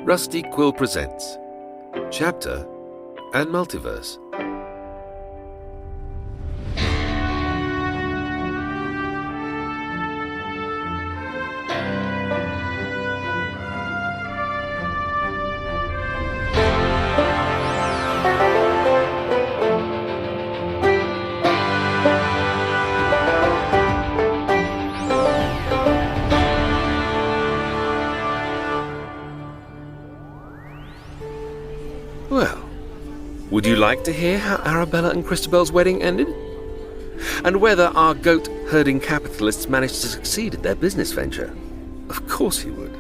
Rusty Quill presents Chapter and Multiverse. Well, would you like to hear how Arabella and Christabel's wedding ended? And whether our goat-herding capitalists managed to succeed at their business venture? Of course you would.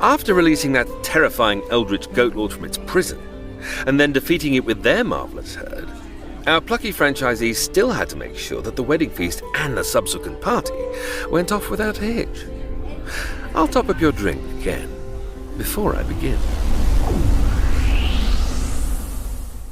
After releasing that terrifying eldritch goat lord from its prison, and then defeating it with their marvellous herd, our plucky franchisees still had to make sure that the wedding feast and the subsequent party went off without a hitch. I'll top up your drink again, before I begin.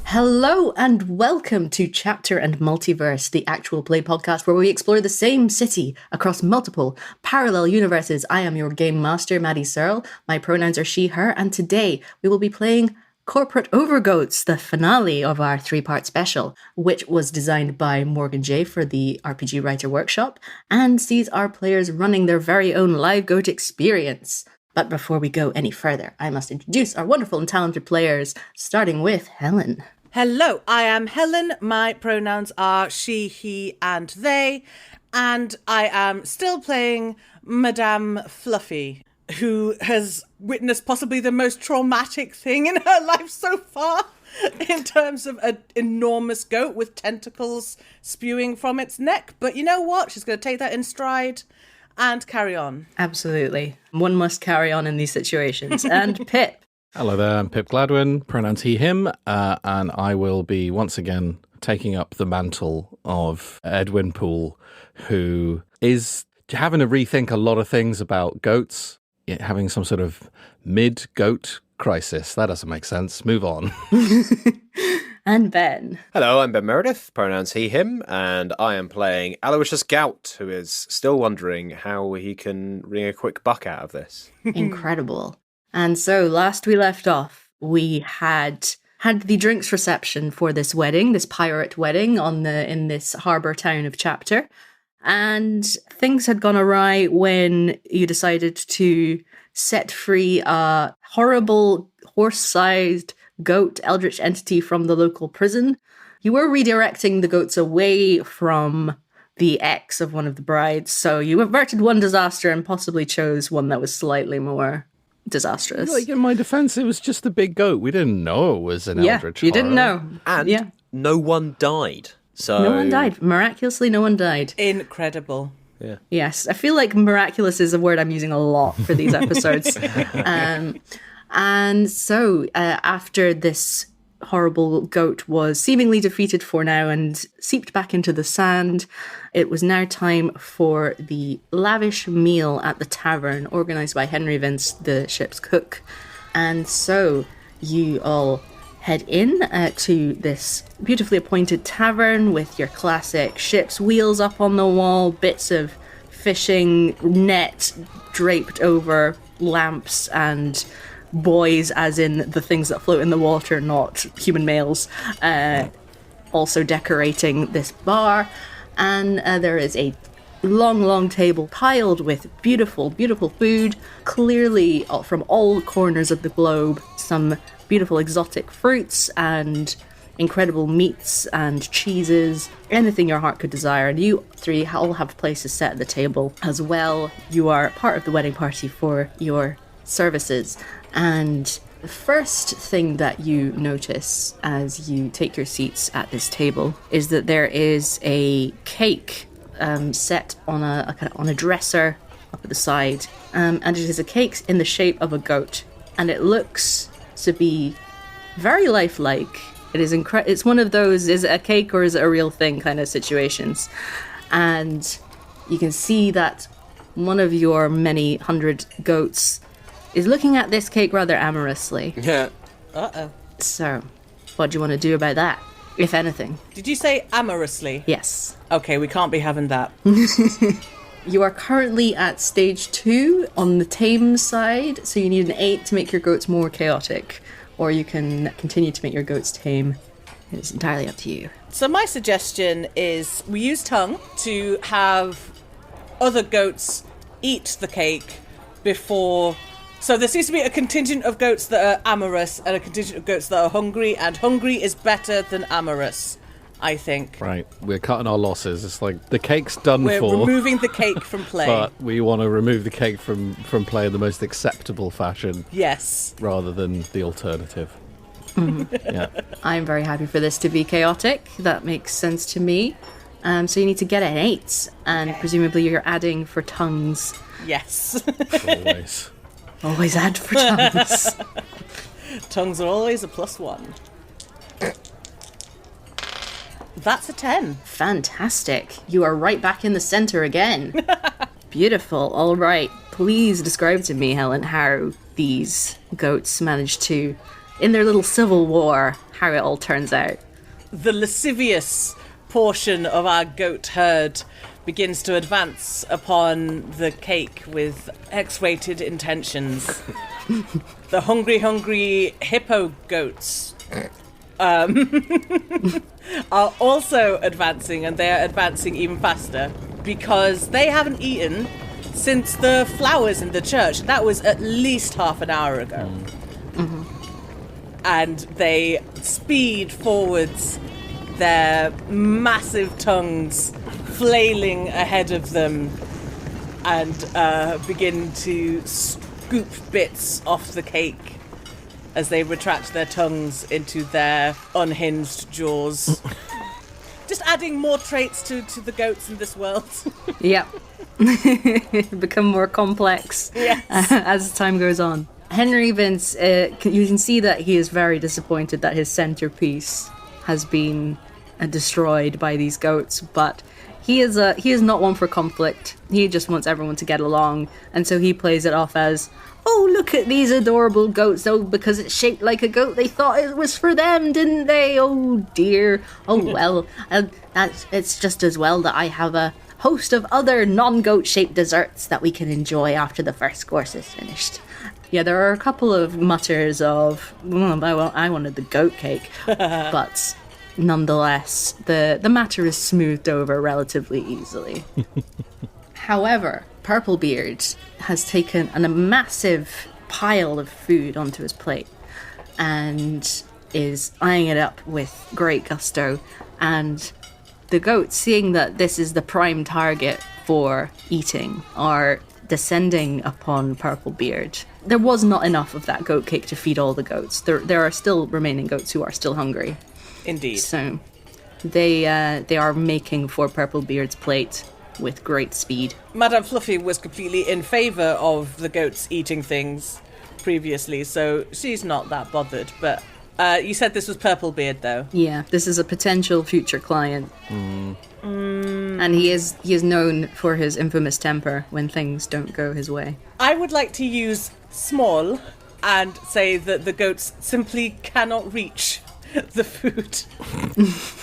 Hello and welcome to Chapter and Multiverse, the actual play podcast where we explore the same city across multiple parallel universes. I am your game master, Maddy Searle. My pronouns are she, her, and today we will be playing Corporate Overgoats, the finale of our three-part special, which was designed by Morgan J. for the RPG Writer Workshop and sees our players running their very own live goat experience. But before we go any further, I must introduce our wonderful and talented players, starting with Helen. Hello, I am Helen. My pronouns are she, he, and they. And I am still playing Madame Fluffy, who has witnessed possibly the most traumatic thing in her life so far, in terms of an enormous goat with tentacles spewing from its neck. But you know what? She's going to take that in stride and carry on. Absolutely. One must carry on in these situations. And Pip. Hello there, I'm Pip Gladwin, pronouns he, him, and I will be once again taking up the mantle of Edwin Poole, who is having to rethink a lot of things about goats, having some sort of mid-goat crisis. That doesn't make sense. Move on. And Ben. Hello, I'm Ben Meredith, pronouns he, him, and I am playing Aloysius Gout, who is still wondering how he can wring a quick buck out of this. Incredible. And so last we left off, we had the drinks reception for this wedding, this pirate wedding in this harbour town of Chapter. And things had gone awry when you decided to set free a horrible horse-sized goat eldritch entity from the local prison. You were redirecting the goats away from the ex of one of the brides, so you averted one disaster and possibly chose one that was slightly more disastrous. Like, in my defense, it was just a big goat. We didn't know it was an eldritch you horror. didn't know. And no one died. So No one died. Miraculously, no one died. Incredible. Yeah. Yes, I feel like miraculous is a word I'm using a lot for these episodes. And so after this horrible goat was seemingly defeated for now and seeped back into the sand, it was now time for the lavish meal at the tavern organised by Henry Vince, the ship's cook. And so you all head in to this beautifully appointed tavern with your classic ship's wheels up on the wall, bits of fishing net draped over lamps, and buoys, as in the things that float in the water, not human males, also decorating this bar. And there is a long table piled with beautiful food, clearly from all corners of the globe. Some beautiful exotic fruits and incredible meats and cheeses, anything your heart could desire. And you three all have places set at the table as well. You are part of the wedding party for your services. And the first thing that you notice as you take your seats at this table is that there is a cake set on a dresser up at the side, and it is a cake in the shape of a goat, and it looks to be very lifelike. It is it's one of those, is it a cake or is it a real thing kind of situations. And you can see that one of your many hundred goats is looking at this cake rather amorously. Yeah. Uh-oh. So, what do you want to do about that, if anything? Did you say amorously? Yes. Okay, we can't be having that. You are currently at stage 2 on the tame side, so you need an 8 to make your goats more chaotic, or you can continue to make your goats tame. It's entirely up to you. So my suggestion is we use tongue to have other goats eat the cake before... So there seems to be a contingent of goats that are amorous and a contingent of goats that are hungry, and hungry is better than amorous, I think. Right, we're cutting our losses. It's like the cake's done We're for. removing the cake from play. But we want to remove the cake from play in the most acceptable fashion. Yes. Rather than the alternative. Yeah. I'm very happy for this to be chaotic. That makes sense to me. So you need to get an 8, and presumably you're adding for tongues. Yes. Always. Always add for tongues. Tongues are always a +1. That's a 10. Fantastic. You are right back in the center again. Beautiful. All right. Please describe to me, Helen, how these goats managed to, in their little civil war, how it all turns out. The lascivious portion of our goat herd begins to advance upon the cake with X-rated intentions. The hungry hippo goats are also advancing, and they are advancing even faster because they haven't eaten since the flowers in the church. That was at least half an hour ago. Mm-hmm. And they speed forwards, their massive tongues flailing ahead of them, and begin to scoop bits off the cake as they retract their tongues into their unhinged jaws. Just adding more traits to the goats in this world. Yep. Become more complex as time goes on. Henry Vince, you can see that he is very disappointed that his centerpiece has been destroyed by these goats, but he is not one for conflict. He just wants everyone to get along, and so he plays it off as, oh, look at these adorable goats. Oh, because it's shaped like a goat, they thought it was for them, didn't they? Oh, dear. Oh, well, it's just as well that I have a host of other non-goat-shaped desserts that we can enjoy after the first course is finished. Yeah, there are a couple of mutters of, I wanted the goat cake, but nonetheless, the matter is smoothed over relatively easily. However, Purplebeard has taken a massive pile of food onto his plate and is eyeing it up with great gusto, and the goats, seeing that this is the prime target for eating, are descending upon Purplebeard. There was not enough of that goat cake to feed all the goats. There are still remaining goats who are still hungry. Indeed. So they are making for Purplebeard's plate with great speed. Madame Fluffy was completely in favour of the goats eating things previously, so she's not that bothered. But you said this was Purplebeard, though. Yeah, this is a potential future client. And he is known for his infamous temper when things don't go his way. I would like to use small and say that the goats simply cannot reach the food.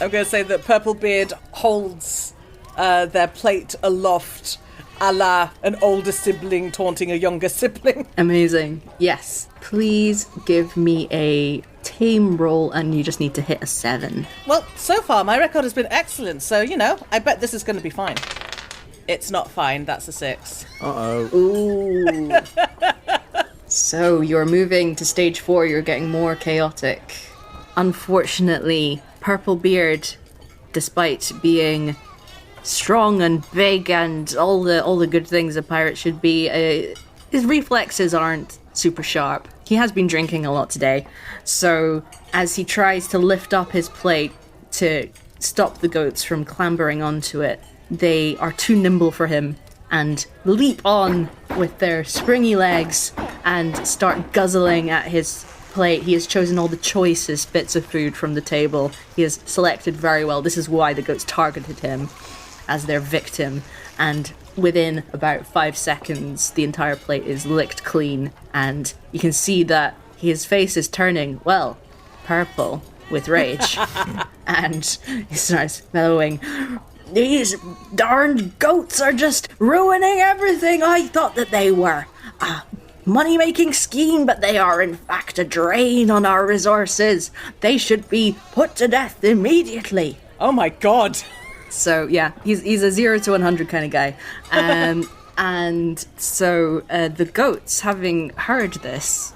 I'm going to say that Purplebeard holds their plate aloft, a la an older sibling taunting a younger sibling. Amazing. Yes. Please give me a tame roll, and you just need to hit a 7. Well, so far my record has been excellent, so, I bet this is going to be fine. It's not fine, that's a 6. Uh-oh. Ooh. So you're moving to stage 4, you're getting more chaotic. Unfortunately, Purplebeard, despite being strong and big and all the good things a pirate should be, his reflexes aren't super sharp. He has been drinking a lot today, so as he tries to lift up his plate to stop the goats from clambering onto it, they are too nimble for him and leap on with their springy legs and start guzzling at his plate. He has chosen all the choicest bits of food from the table. He has selected very well. This is why the goats targeted him as their victim, and within about 5 seconds the entire plate is licked clean, and you can see that his face is turning, purple with rage. And he starts bellowing, These darned goats are just ruining everything. I thought that they were a money-making scheme, but they are in fact a drain on our resources. They should be put to death immediately. Oh my god. So yeah, he's a 0 to 100 kind of guy. And so the goats, having heard this,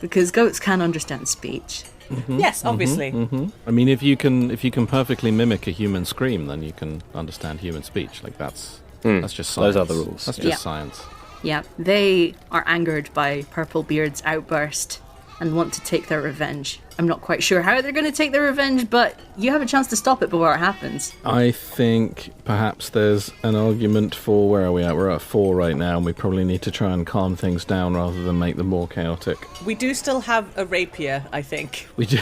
because goats can understand speech. Mm-hmm. Yes, obviously. Mm-hmm. I mean, if you can perfectly mimic a human scream, then you can understand human speech. Like that's just science. Those are the rules. That's just science. Yeah, they are angered by Purplebeard's outburst and want to take their revenge. I'm not quite sure how they're going to take their revenge, but you have a chance to stop it before it happens. I think perhaps there's an argument for, where are we at? We're at 4 right now, and we probably need to try and calm things down rather than make them more chaotic. We do still have a rapier, I think. We do.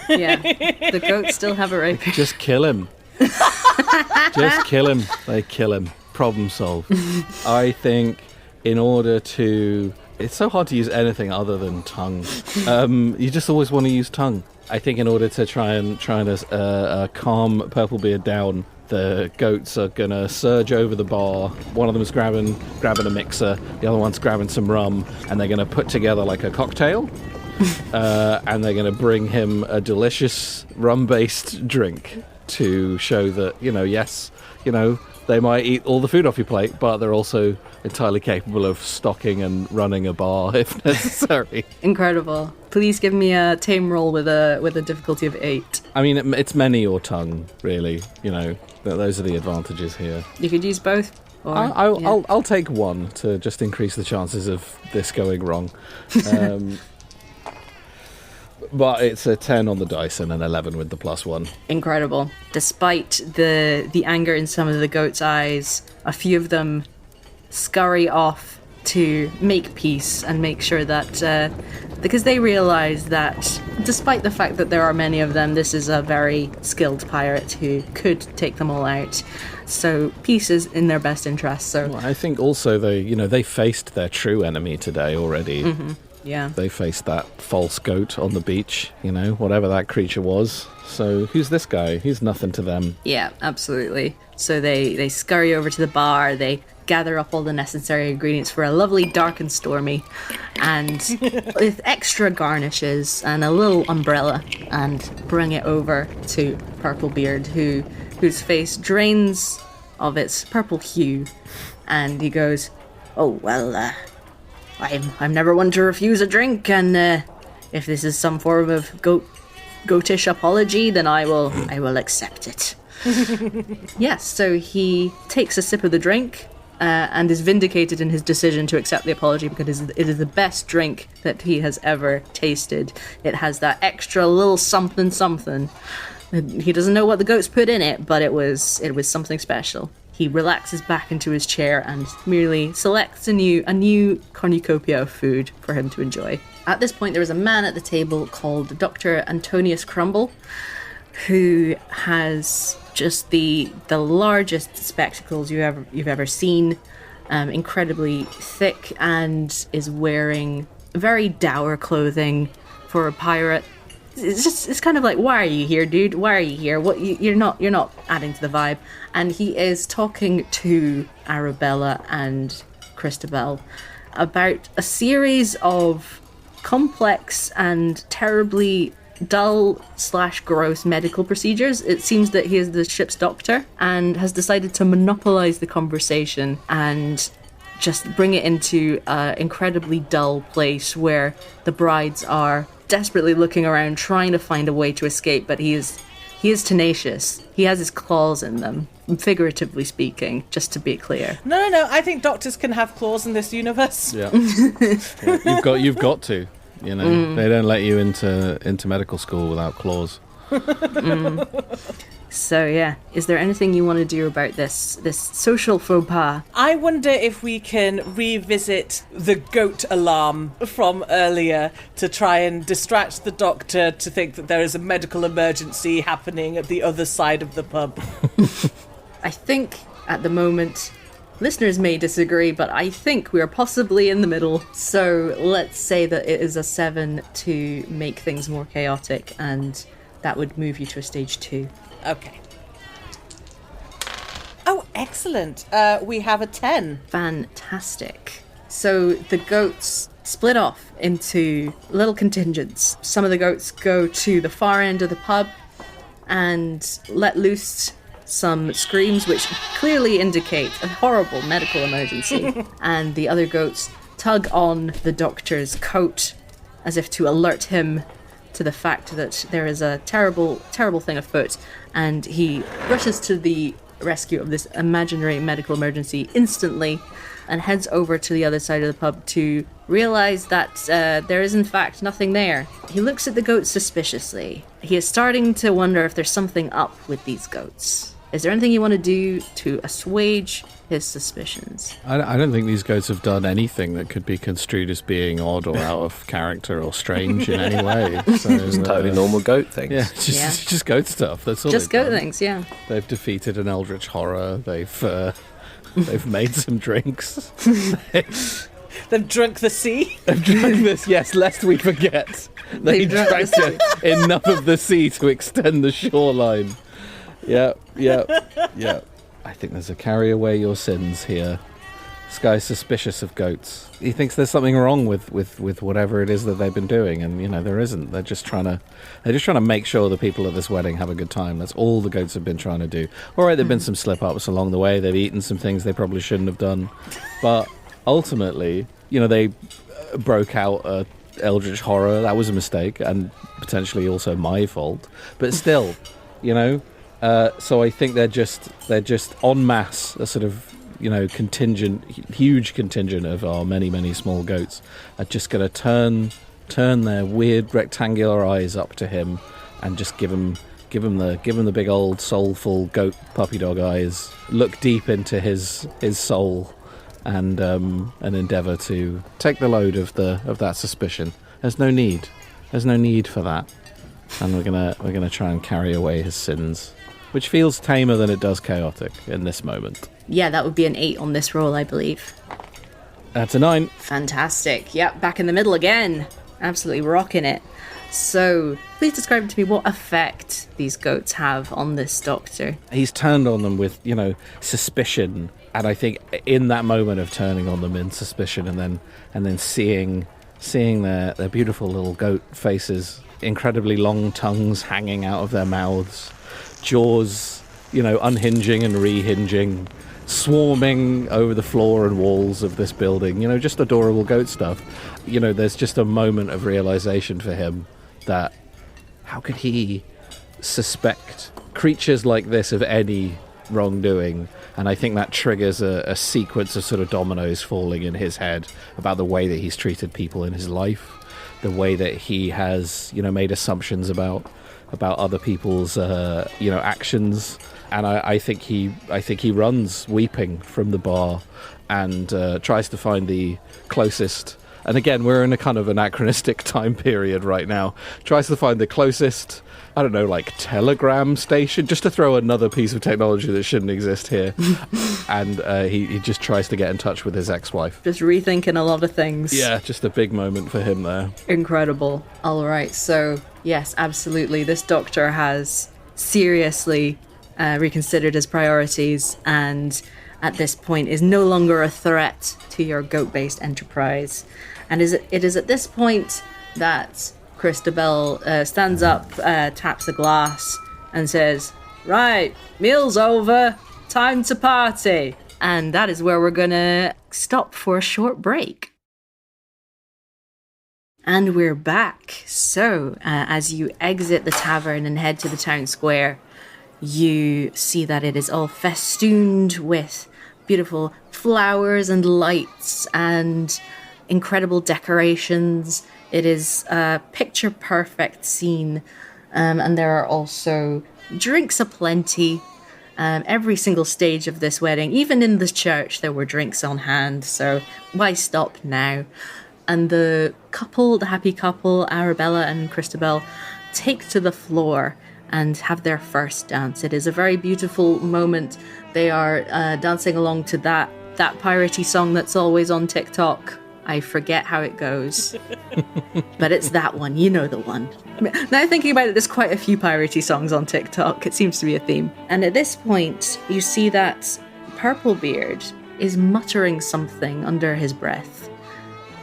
Yeah, the goats still have a rapier. Just kill him. Just kill him. They kill him. Problem solved. I think in order to... It's so hard to use anything other than tongue. You just always want to use tongue. I think in order to try and calm Purplebeard down, the goats are gonna surge over the bar. One of them's grabbing a mixer, the other one's grabbing some rum, and they're gonna put together like a cocktail. And they're gonna bring him a delicious rum-based drink to show that, yes, they might eat all the food off your plate, but they're also entirely capable of stocking and running a bar if necessary. Incredible. Please give me a tame roll with a difficulty of 8. I mean, it's many or tongue, really. Those are the advantages here. You could use both. Or, I'll take 1 to just increase the chances of this going wrong. But it's a 10 on the dice and an 11 with the +1. Incredible. Despite the anger in some of the goats' eyes, a few of them scurry off to make peace and make sure that... because they realize that, despite the fact that there are many of them, this is a very skilled pirate who could take them all out. So peace is in their best interest. So well, I think also they faced their true enemy today already. Mm-hmm. Yeah. They faced that false goat on the beach, whatever that creature was. So who's this guy? He's nothing to them. Yeah, absolutely. So they scurry over to the bar, they gather up all the necessary ingredients for a lovely dark and stormy, and with extra garnishes and a little umbrella, and bring it over to Purplebeard, whose face drains of its purple hue, and he goes, "Oh, well, I'm never one to refuse a drink, and if this is some form of goatish apology, then I will accept it." Yes, so he takes a sip of the drink and is vindicated in his decision to accept the apology because it is the best drink that he has ever tasted. It has that extra little something something. He doesn't know what the goats put in it, but it was something special. He relaxes back into his chair and merely selects a new cornucopia of food for him to enjoy. At this point, there is a man at the table called Dr. Antonius Crumble, who has just the largest spectacles you've ever seen, incredibly thick, and is wearing very dour clothing for a pirate. It's kind of like, why are you here, dude? Why are you here? What you're not adding to the vibe. And he is talking to Arabella and Christabel about a series of complex and terribly dull/gross medical procedures. It seems that he is the ship's doctor and has decided to monopolize the conversation and just bring it into an incredibly dull place where the brides are desperately looking around trying to find a way to escape, but he is tenacious. He has his claws in them, figuratively speaking, just to be clear. No, I think doctors can have claws in this universe. Yeah. You've got to. They don't let you into medical school without claws. So yeah, is there anything you want to do about this social faux pas? I wonder if we can revisit the goat alarm from earlier to try and distract the doctor to think that there is a medical emergency happening at the other side of the pub. I think at the moment, listeners may disagree, but I think we are possibly in the middle. So let's say that it is a 7 to make things more chaotic, and that would move you to a stage 2. Okay. Excellent. We have a 10. Fantastic. So the goats split off into little contingents. Some of the goats go to the far end of the pub and let loose some screams which clearly indicate a horrible medical emergency. And the other goats tug on the doctor's coat as if to alert him to the fact that there is a terrible, terrible thing afoot. And he rushes to the rescue of this imaginary medical emergency instantly and heads over to the other side of the pub to realize that there is in fact nothing there. He looks at the goats suspiciously. He is starting to wonder if there's something up with these goats. Is there anything you want to do to assuage his suspicions? I don't think these goats have done anything that could be construed as being odd or out of character or strange in any way. So, It's totally normal goat things. Yeah, just goat stuff. That's all. Just goat done. things, yeah. They've defeated an eldritch horror. They've made some drinks. They've drunk the sea. They've drunk this, yes, lest we forget. They drank enough of the sea to extend the shoreline. Yeah. I think there's a carry away your sins here. This guy's suspicious of goats. He thinks there's something wrong with whatever it is that they've been doing, and there isn't. They're just trying to make sure the people at this wedding have a good time. That's all the goats have been trying to do. All right, there've been some slip-ups along the way. They've eaten some things they probably shouldn't have done, but ultimately, they broke out a eldritch horror. That was a mistake, and potentially also my fault. But still, so I think they're just en masse a sort of huge contingent of our many small goats are just going to turn their weird rectangular eyes up to him and just give him the big old soulful goat puppy dog eyes. Look deep into his soul and endeavour to take the load of that suspicion. There's no need for that, and we're gonna try and carry away his sins, which feels tamer than it does chaotic in this moment. Yeah, that would be an 8 on this roll, I believe. That's a 9. Fantastic. Yep, back in the middle again. Absolutely rocking it. So, please describe to me what effect these goats have on this doctor. He's turned on them with, suspicion, and I think in that moment of turning on them in suspicion and then seeing their beautiful little goat faces, incredibly long tongues hanging out of their mouths, jaws, unhinging and rehinging, swarming over the floor and walls of this building, just adorable goat stuff. There's just a moment of realization for him that how could he suspect creatures like this of any wrongdoing? And I think that triggers a sequence of sort of dominoes falling in his head about the way that he's treated people in his life, the way that he has, made assumptions about other people's, actions. And I think he runs weeping from the bar and tries to find the closest. And again, we're in a kind of anachronistic time period right now. Tries to find the closest, telegram station, just to throw another piece of technology that shouldn't exist here. And he just tries to get in touch with his ex-wife. Just rethinking a lot of things. Yeah, just a big moment for him there. Incredible. All right, so yes, absolutely. This doctor has seriously reconsidered his priorities and at this point is no longer a threat to your goat-based enterprise. And it is at this point that Christabel stands up, taps the glass and says, "Right, meal's over, time to party." And that is where we're gonna stop for a short break. And we're back. So, as you exit the tavern and head to the town square, you see that it is all festooned with beautiful flowers and lights and incredible decorations. It is a picture-perfect scene, and there are also drinks aplenty. Every single stage of this wedding, even in the church, there were drinks on hand, so why stop now? And the happy couple, Arabella and Christabel, take to the floor and have their first dance. It is a very beautiful moment. They are dancing along to that piratey song that's always on TikTok. I forget how it goes. But it's that one, the one. Now thinking about it, there's quite a few piratey songs on TikTok. It seems to be a theme. And at this point, you see that Purplebeard is muttering something under his breath.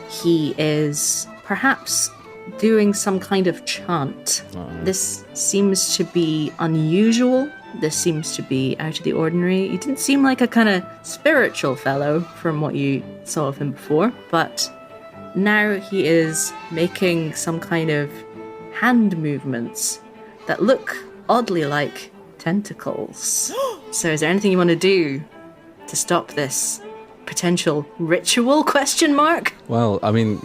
He is perhaps doing some kind of chant. This seems to be unusual. This seems to be out of the ordinary. He didn't seem like a kind of spiritual fellow from what you saw of him before, but now he is making some kind of hand movements that look oddly like tentacles. So is there anything you want to do to stop this potential ritual, question mark? Well, I mean,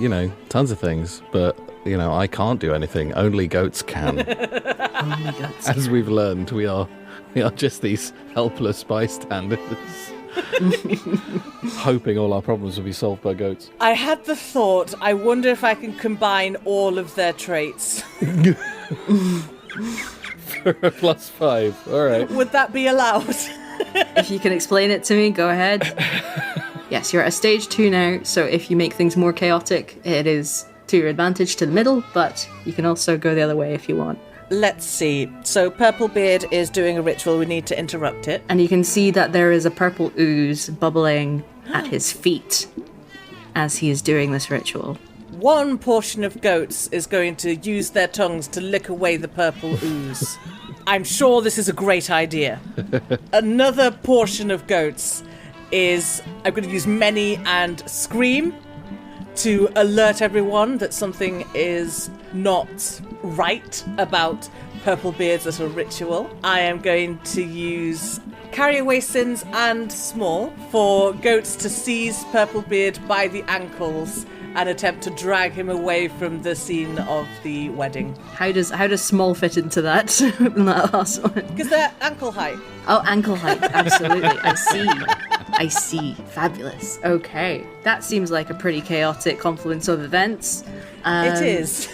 tons of things, but, I can't do anything. Only goats can. Only goats. As we've learned, we are just these helpless bystanders. Hoping all our problems will be solved by goats. I had the thought, I wonder if I can combine all of their traits. For a +5. All right. Would that be allowed? If you can explain it to me, go ahead. Yes, you're at a stage 2 now, so if you make things more chaotic, it is to your advantage to the middle, but you can also go the other way if you want. Let's see. So Purplebeard is doing a ritual. We need to interrupt it. And you can see that there is a purple ooze bubbling at his feet as he is doing this ritual. One portion of goats is going to use their tongues to lick away the purple ooze. I'm sure this is a great idea. Another portion of goats is, I'm going to use many and scream to alert everyone that something is not right about Purplebeard's little ritual. I am going to use Carry Away Sins and Small for goats to seize Purplebeard by the ankles and attempt to drag him away from the scene of the wedding. How does small fit into that? In that last one? Because they're ankle height. Oh, ankle height, absolutely. I see. Fabulous. Okay. That seems like a pretty chaotic confluence of events. It is.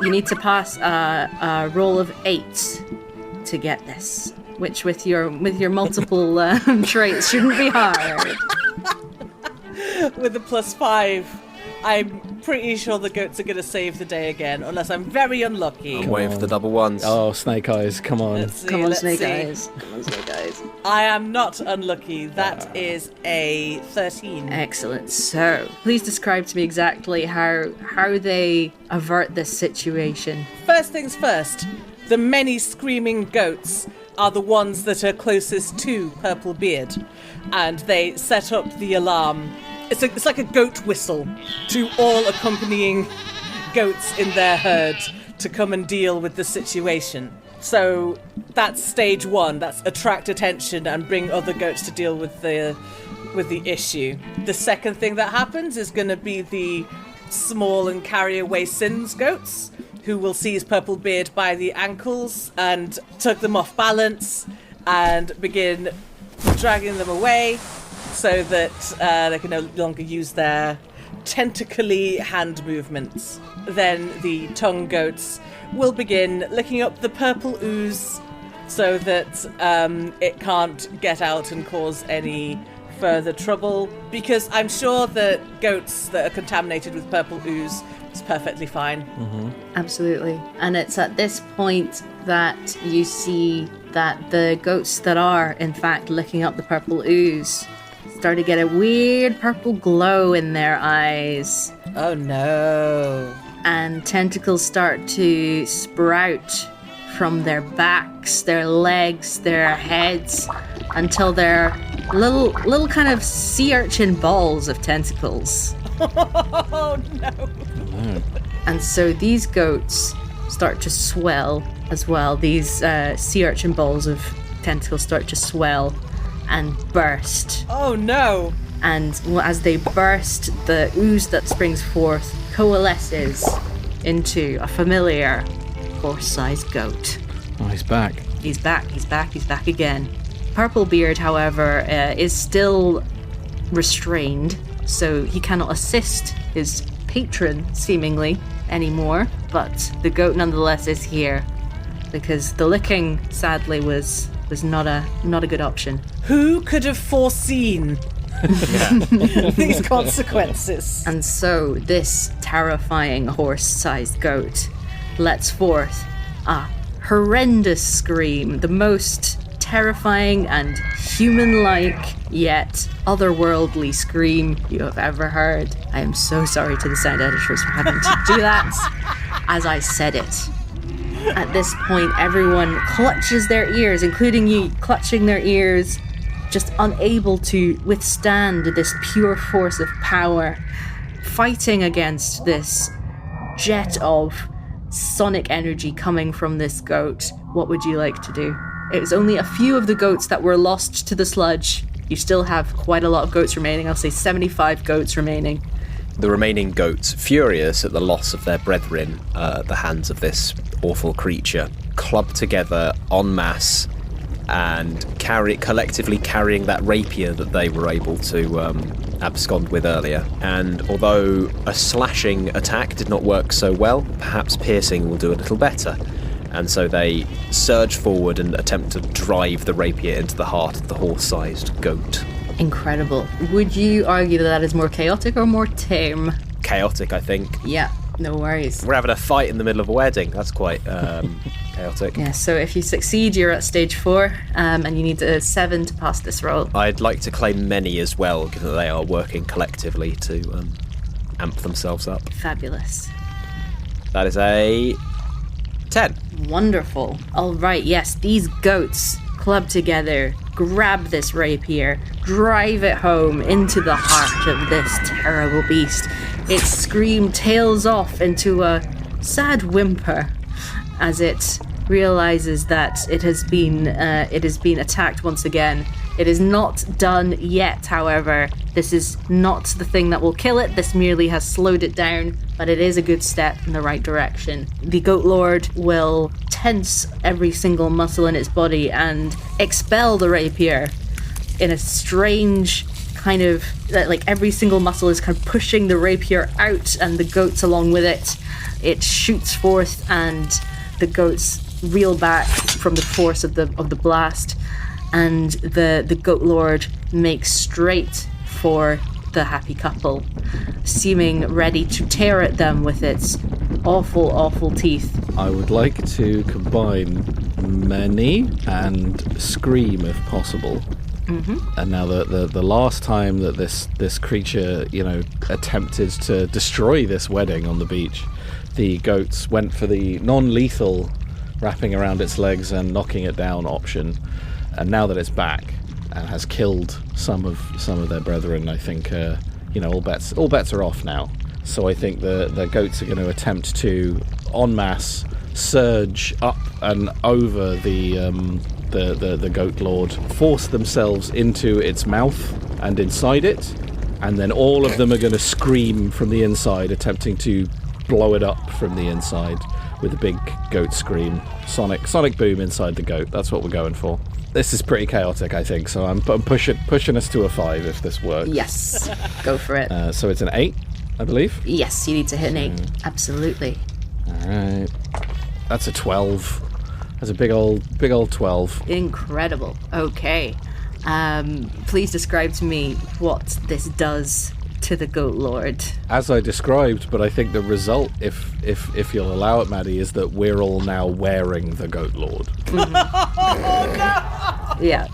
You need to pass a roll of 8 to get this, which with your multiple traits shouldn't be hard. With the +5, I'm pretty sure the goats are going to save the day again, unless I'm very unlucky. I'm waiting for the double ones. Oh, Snake Eyes, come on. Come on, Snake Eyes. I am not unlucky. That is a 13. Excellent. So, please describe to me exactly how they avert this situation. First things first, the many screaming goats are the ones that are closest to Purplebeard, and they set up the alarm. It's like a goat whistle to all accompanying goats in their herd to come and deal with the situation. So that's stage 1. That's attract attention and bring other goats to deal with the issue. The second thing that happens is going to be the Small and Carry Away Sins goats, who will seize Purplebeard by the ankles and tug them off balance and begin dragging them away, so that they can no longer use their tentacly hand movements. Then the tongue goats will begin licking up the purple ooze so that it can't get out and cause any further trouble, because I'm sure that goats that are contaminated with purple ooze is perfectly fine. Mm-hmm. Absolutely. And it's at this point that you see that the goats that are in fact licking up the purple ooze start to get a weird purple glow in their eyes. Oh no. And tentacles start to sprout from their backs, their legs, their heads, until they're little kind of sea urchin balls of tentacles. Oh no. And so these goats start to swell as well. These sea urchin balls of tentacles start to swell and burst. Oh no. And as they burst, the ooze that springs forth coalesces into a familiar horse-sized goat. Oh, he's back. He's back again. Purplebeard, however, is still restrained, so he cannot assist his patron, seemingly, anymore. But the goat nonetheless is here, because the licking, sadly, was not a good option. Who could have foreseen these consequences? And so this terrifying horse-sized goat lets forth a horrendous scream, the most terrifying and human-like yet otherworldly scream you have ever heard. I am so sorry to the sound editors for having to do that as I said it. At this point, everyone clutches their ears, including you, clutching their ears, just unable to withstand this pure force of power, fighting against this jet of sonic energy coming from this goat. What would you like to do? It was only a few of the goats that were lost to the sludge. You still have quite a lot of goats remaining. I'll say 75 goats remaining. The remaining goats, furious at the loss of their brethren at the hands of this awful creature, club together en masse and collectively carrying that rapier that they were able to abscond with earlier. And although a slashing attack did not work so well, perhaps piercing will do a little better. And so they surge forward and attempt to drive the rapier into the heart of the horse-sized goat. Incredible. Would you argue that is more chaotic or more tame? Chaotic, I think. Yeah, no worries. We're having a fight in the middle of a wedding. That's quite chaotic. Yeah, so if you succeed, you're at stage 4, and you need a 7 to pass this roll. I'd like to claim many as well, given that they are working collectively to amp themselves up. Fabulous. That is a 10. Wonderful. All right, yes, these goats club together, grab this rapier, drive it home into the heart of this terrible beast. Its scream tails off into a sad whimper as it realizes that it has been attacked once again. It is not done yet, however. This is not the thing that will kill it. This merely has slowed it down, but it is a good step in the right direction. The Goat Lord will tense every single muscle in its body and expel the rapier in a strange kind of, like every single muscle is kind of pushing the rapier out and the goats along with it. It shoots forth and the goats reel back from the force of the blast, and the Goat Lord makes straight for the happy couple, seeming ready to tear at them with its awful, awful teeth. I would like to combine many and scream if possible. Mm-hmm. And now the last time that this creature, attempted to destroy this wedding on the beach, the goats went for the non-lethal wrapping around its legs and knocking it down option. And now that it's back and has killed some of their brethren, I think all bets are off now. So I think the goats are going to attempt to en masse surge up and over the Goat Lord, force themselves into its mouth and inside it, and then all of them are going to scream from the inside, attempting to blow it up from the inside with a big goat scream. Sonic boom inside the goat. That's what we're going for. This is pretty chaotic, I think, so I'm pushing us to a 5 if this works. Yes, go for it. So it's an 8, I believe? Yes, you need to hit an 8. Absolutely. All right. That's a 12. That's a big old 12. Incredible. Okay. Please describe to me what this does to the Goat Lord. As I described, but I think the result, if you'll allow it, Maddy, is that we're all now wearing the Goat Lord. Mm-hmm. Oh, no!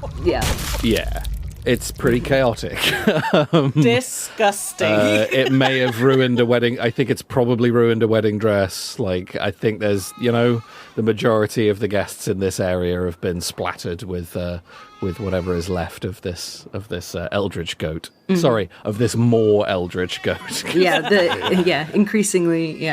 Yeah. It's pretty chaotic. Disgusting. It may have ruined a wedding. I think it's probably ruined a wedding dress. I think there's, the majority of the guests in this area have been splattered with whatever is left of this eldritch goat. Mm-hmm. Sorry, of this more eldritch goat. Increasingly,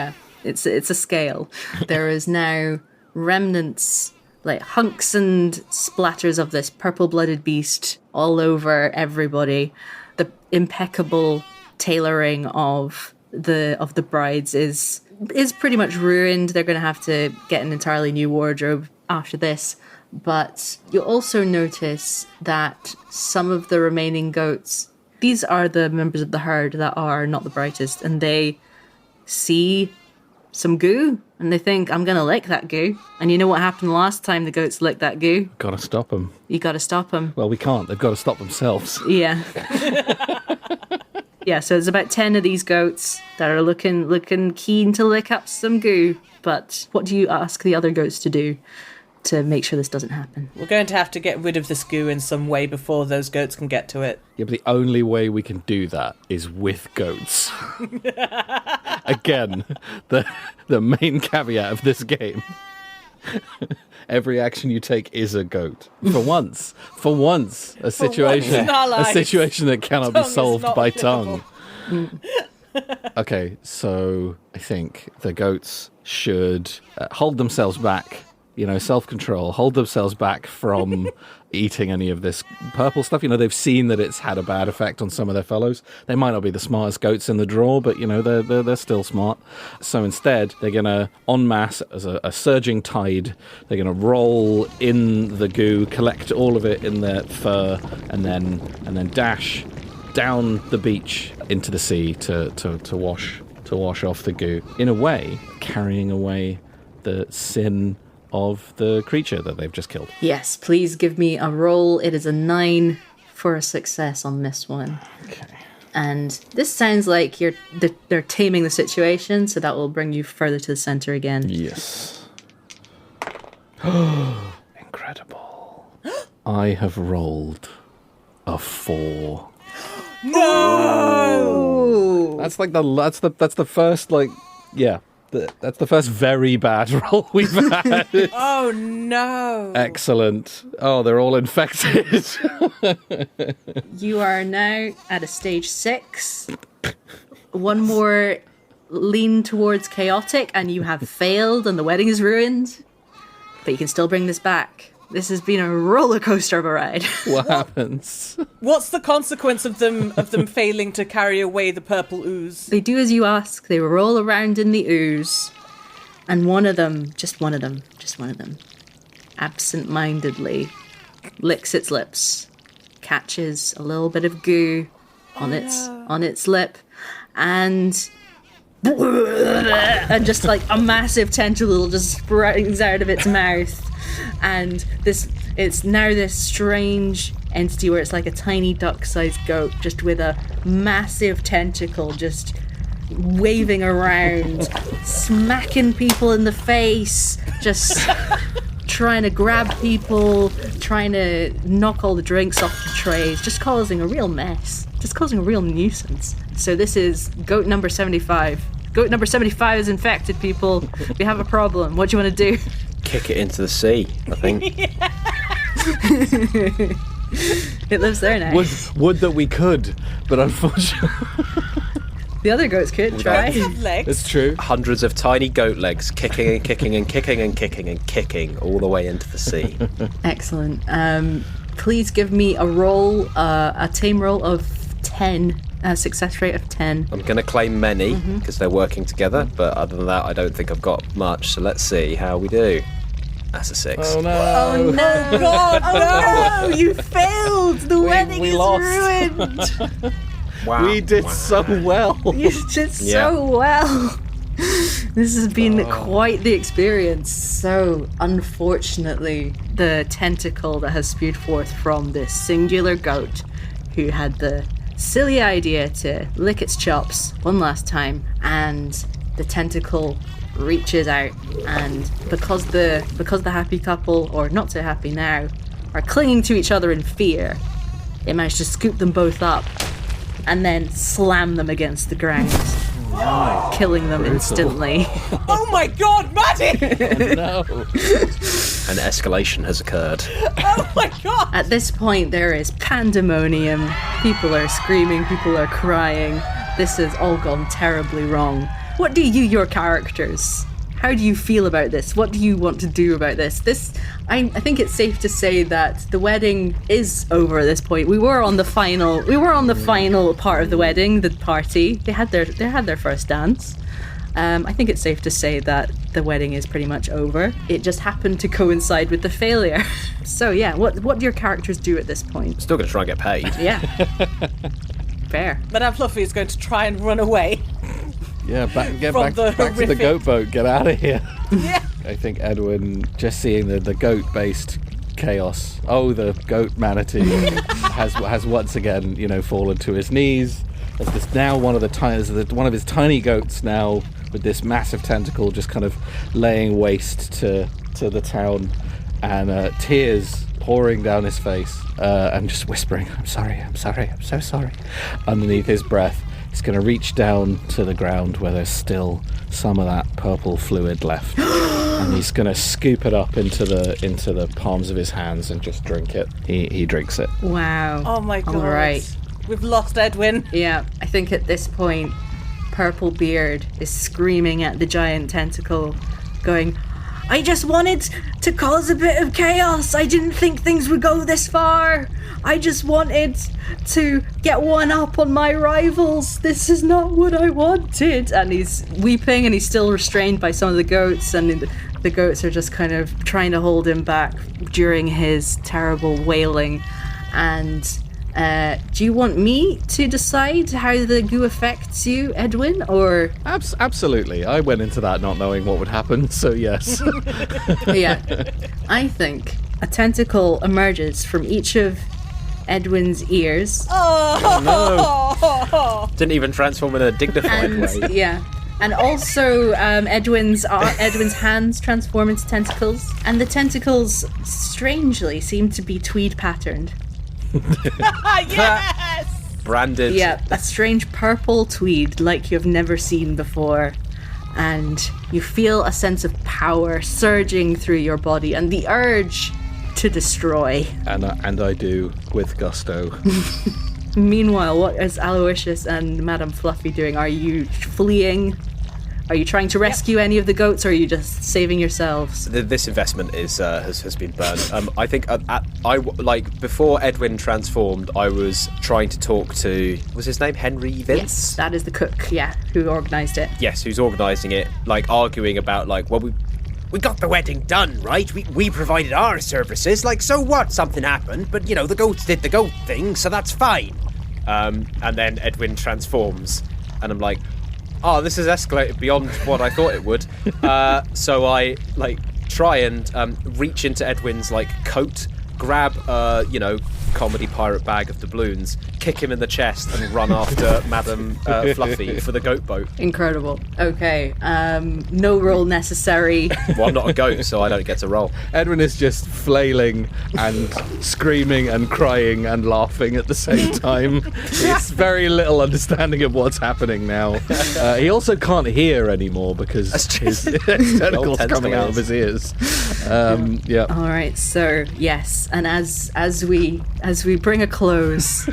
it's a scale. There is now remnants, like hunks and splatters of this purple-blooded beast all over everybody. The impeccable tailoring of the brides is pretty much ruined. They're going to have to get an entirely new wardrobe after this. But you'll also notice that some of the remaining goats, these are the members of the herd that are not the brightest, and they see some goo, and they think, I'm going to lick that goo. And you know what happened last time the goats licked that goo? Gotta stop them. You gotta stop them. Well, we can't. They've got to stop themselves. Yeah. Yeah, so there's about 10 of these goats that are looking keen to lick up some goo. But what do you ask the other goats to do? to make sure this doesn't happen. We're going to have to get rid of this goo in some way before those goats can get to it. Yeah, but the only way we can do that is with goats. Again, the main caveat of this game. Every action you take is a goat. For once, a situation that cannot be solved by tongue. Okay, so I think the goats should hold themselves back, self-control, hold themselves back from eating any of this purple stuff. They've seen that it's had a bad effect on some of their fellows. They might not be the smartest goats in the draw, but, they're still smart. So instead, they're going to, en masse, as a surging tide, they're going to roll in the goo, collect all of it in their fur, and then dash down the beach into the sea to wash off the goo. In a way, carrying away the sin of the creature that they've just killed. Yes, please give me a roll. It is a 9 for a success on this one. Okay. And this sounds like they're taming the situation, so that will bring you further to the center again. Yes. Incredible. I have rolled a 4. No! That's the first that's the first very bad roll we've had. Oh no! Excellent. Oh, they're all infected. You are now at a stage 6. One more lean towards chaotic, and you have failed, and the wedding is ruined. But you can still bring this back. This has been a roller coaster of a ride. What happens? What's the consequence of them failing to carry away the purple ooze? They do as you ask. They roll around in the ooze, and one of them, absent-mindedly licks its lips, catches a little bit of goo on its lip, and just like a massive tentacle just springs out of its mouth. And it's now this strange entity where it's like a tiny duck-sized goat just with a massive tentacle just waving around, smacking people in the face, just trying to grab people, trying to knock all the drinks off the trays, just causing a real mess, just causing a real nuisance. So this is goat number 75. Goat number 75 is infected, people. We have a problem. What do you want to do? Kick it into the sea, I think. It lives there now. Would that we could, but unfortunately... The other goats could try. Goats have legs. It's true. Hundreds of tiny goat legs kicking and kicking and kicking and kicking and kicking all the way into the sea. Excellent. Please give me a roll, a tame roll of 10. A success rate of 10. I'm going to claim many because they're working together, but other than that, I don't think I've got much. So let's see how we do. That's a 6. Oh no! Oh no, God! Oh no! You failed! The wedding we is lost. ruined! Wow. We did so well. You did so well. This has been quite the experience. So, unfortunately, the tentacle that has spewed forth from this singular goat who had the silly idea to lick its chops one last time, and the tentacle reaches out, and because the happy couple, or not so happy now, are clinging to each other in fear, it managed to scoop them both up and then slam them against the ground, killing them instantly. Oh my God, Maddy! No. An escalation has occurred. Oh my God! At this point, there is pandemonium. People are screaming, people are crying. This has all gone terribly wrong. What do your characters? How do you feel about this? What do you want to do about this? I think it's safe to say that the wedding is over at this point. We were on the final part of the wedding, the party. They had their first dance. I think it's safe to say that the wedding is pretty much over. It just happened to coincide with the failure. So yeah, what do your characters do at this point? Still going to try and get paid. Yeah. Fair. Madame Fluffy is going to try and run away. Yeah, back to the horrific- goat boat. Get out of here. Yeah. I think Edwin, just seeing the goat-based chaos. Oh, the goat manatee has once again, fallen to his knees. There's this now one of his tiny goats now with this massive tentacle just kind of laying waste to the town. and tears pouring down his face, and just whispering, I'm sorry, I'm so sorry, underneath his breath. He's going to reach down to the ground where there's still some of that purple fluid left, and he's going to scoop it up into the palms of his hands and just drink it. He drinks it. Wow. Oh my god. All right. We've lost Edwin. Yeah, I think at this point, Purple Beard is screaming at the giant tentacle, going, I just wanted to cause a bit of chaos. I didn't think things would go this far. I just wanted to get one up on my rivals. This is not what I wanted. And he's weeping, and he's still restrained by some of the goats, and the goats are just kind of trying to hold him back during his terrible wailing. And do you want me to decide how the goo affects you, Edwin, or? Absolutely. I went into that not knowing what would happen, so yes. Yeah. I think a tentacle emerges from each of Edwin's ears. No. Didn't even transform in a dignified way. Yeah. And also, Edwin's hands transform into tentacles, and the tentacles strangely seem to be tweed patterned. Yes! Branded. Yeah, a strange purple tweed like you've never seen before. And you feel a sense of power surging through your body and the urge to destroy. And I do, with gusto. Meanwhile, what is Aloysius and Madame Fluffy doing? Are you fleeing? Are you trying to rescue any of the goats, or are you just saving yourselves? This investment is has been burned. I think before Edwin transformed, I was trying to talk to, was his name Henry Vince? Yes, that is the cook, yeah, who organised it. Yes, who's organising it, like arguing about we got the wedding done, right? We provided our services, like, so what? Something happened, but the goats did the goat thing, so that's fine. And then Edwin transforms, and I'm like, oh, this has escalated beyond what I thought it would. So I try and reach into Edwin's coat, grab comedy pirate bag of doubloons, kick him in the chest, and run after Madame Fluffy for the goat boat. Incredible. Okay, no roll necessary. Well, I'm not a goat, so I don't get to roll. Edwin is just flailing and screaming and crying and laughing at the same time. It's very little understanding of what's happening now. He also can't hear anymore because his tentacles coming out of his ears. Yeah. All right, so yes, and as we bring a close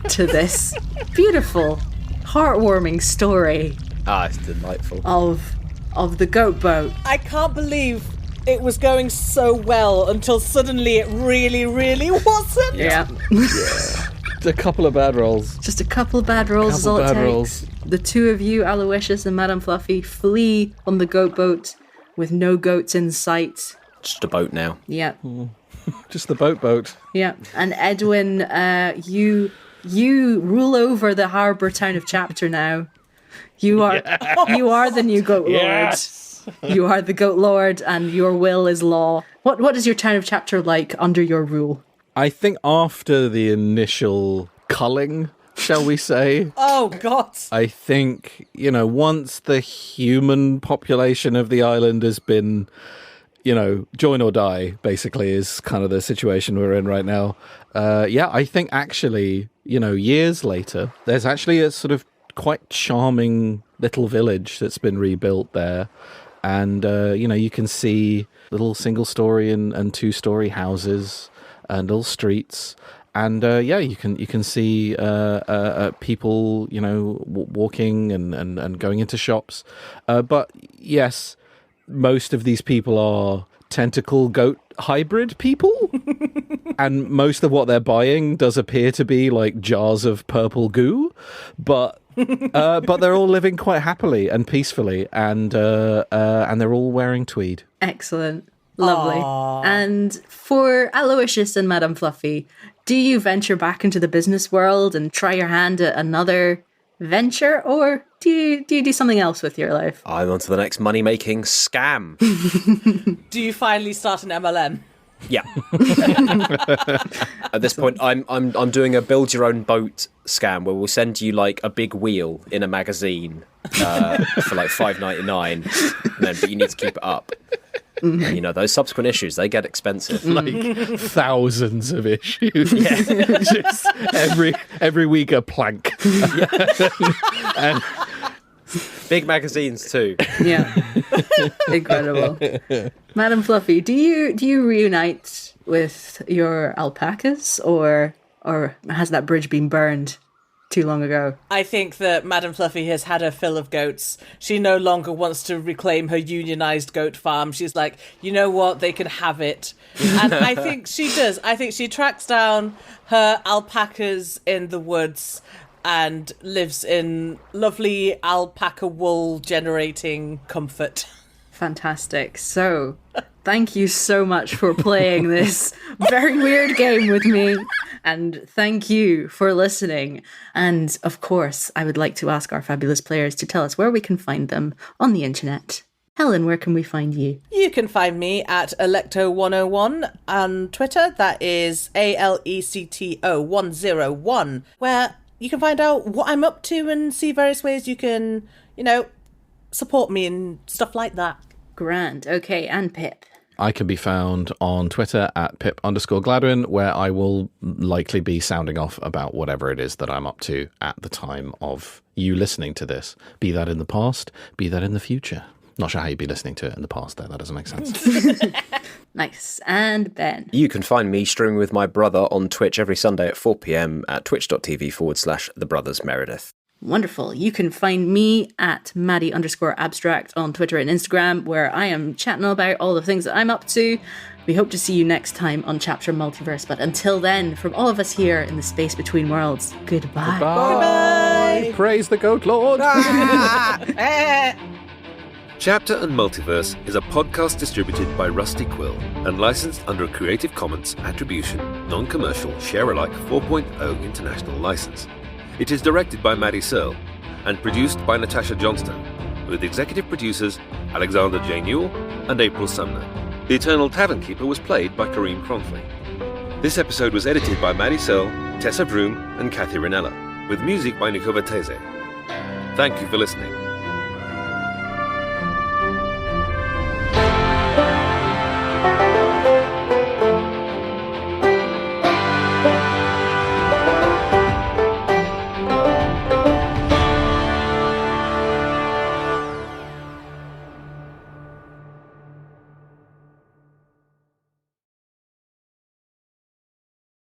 to this beautiful, heartwarming story. It's delightful. Of the goat boat. I can't believe it was going so well until suddenly it really, really wasn't. Yeah. A couple of bad rolls. Just a couple of bad rolls is all it takes. The two of you, Aloysius and Madame Fluffy, flee on the goat boat with no goats in sight. Just a boat now. Yeah. Just the boat. Yeah. And Edwin, you rule over the harbour town of Chapter now. You are the new goat lord. Yes. You are the goat lord, and your will is law. What is your town of Chapter like under your rule? I think after the initial culling, shall we say? Oh, God. I think, once the human population of the island has been, join or die, basically, is kind of the situation we're in right now. I think actually, years later, there's actually a sort of quite charming little village that's been rebuilt there. And, you can see little single-story and two-story houses and little streets. And, you can see people, walking and going into shops. But, yes, most of these people are tentacle goat hybrid people. And most of what they're buying does appear to be like jars of purple goo. But they're all living quite happily and peacefully, and they're all wearing tweed. Excellent. Lovely. And for Aloysius and Madame Fluffy, do you venture back into the business world and try your hand at another venture, or do you do something else with your life? I'm on to the next money-making scam. Do you finally start an MLM? Yeah. At this point, I'm doing a build your own boat scam where we'll send you a big wheel in a magazine for $5.99, but you need to keep it up. You know, those subsequent issues, they get expensive. Like thousands of issues. Yeah. Just every week a plank. And big magazines too. Yeah. Incredible. Madam Fluffy, do you reunite with your alpacas or has that bridge been burned too long ago? I think that Madam Fluffy has had her fill of goats. She no longer wants to reclaim her unionized goat farm. She's like, you know what? They can have it. And I think she does. I think she tracks down her alpacas in the woods and lives in lovely alpaca wool generating comfort. Fantastic. So, thank you so much for playing this very weird game with me. And thank you for listening. And of course, I would like to ask our fabulous players to tell us where we can find them on the internet. Helen, where can we find you? You can find me at Electo101 on Twitter. That is ALECTO101, where you can find out what I'm up to and see various ways you can, support me and stuff like that. Grand. Okay, and Pip? I can be found on Twitter at Pip_Gladwin, where I will likely be sounding off about whatever it is that I'm up to at the time of you listening to this. Be that in the past, be that in the future. Not sure how you'd be listening to it in the past, though. That doesn't make sense. Nice. And Ben? You can find me streaming with my brother on Twitch every Sunday at 4 p.m. at twitch.tv/thebrothersmeredith. Wonderful. You can find me at Maddy_abstract on Twitter and Instagram, where I am chatting about all the things that I'm up to. We hope to see you next time on Chapter Multiverse. But until then, from all of us here in the space between worlds, goodbye. Goodbye. Praise the Goat Lord. Chapter and Multiverse is a podcast distributed by Rusty Quill and licensed under a Creative Commons Attribution, Non-Commercial, Share-alike 4.0 International License. It is directed by Maddy Searle and produced by Natasha Johnston, with executive producers Alexander J. Newall and April Sumner. The Eternal Tavern Keeper was played by Kareem Cronfley. This episode was edited by Maddy Searle, Tessa Vroom and Kathy Rinella, with music by Nico Vertese. Thank you for listening.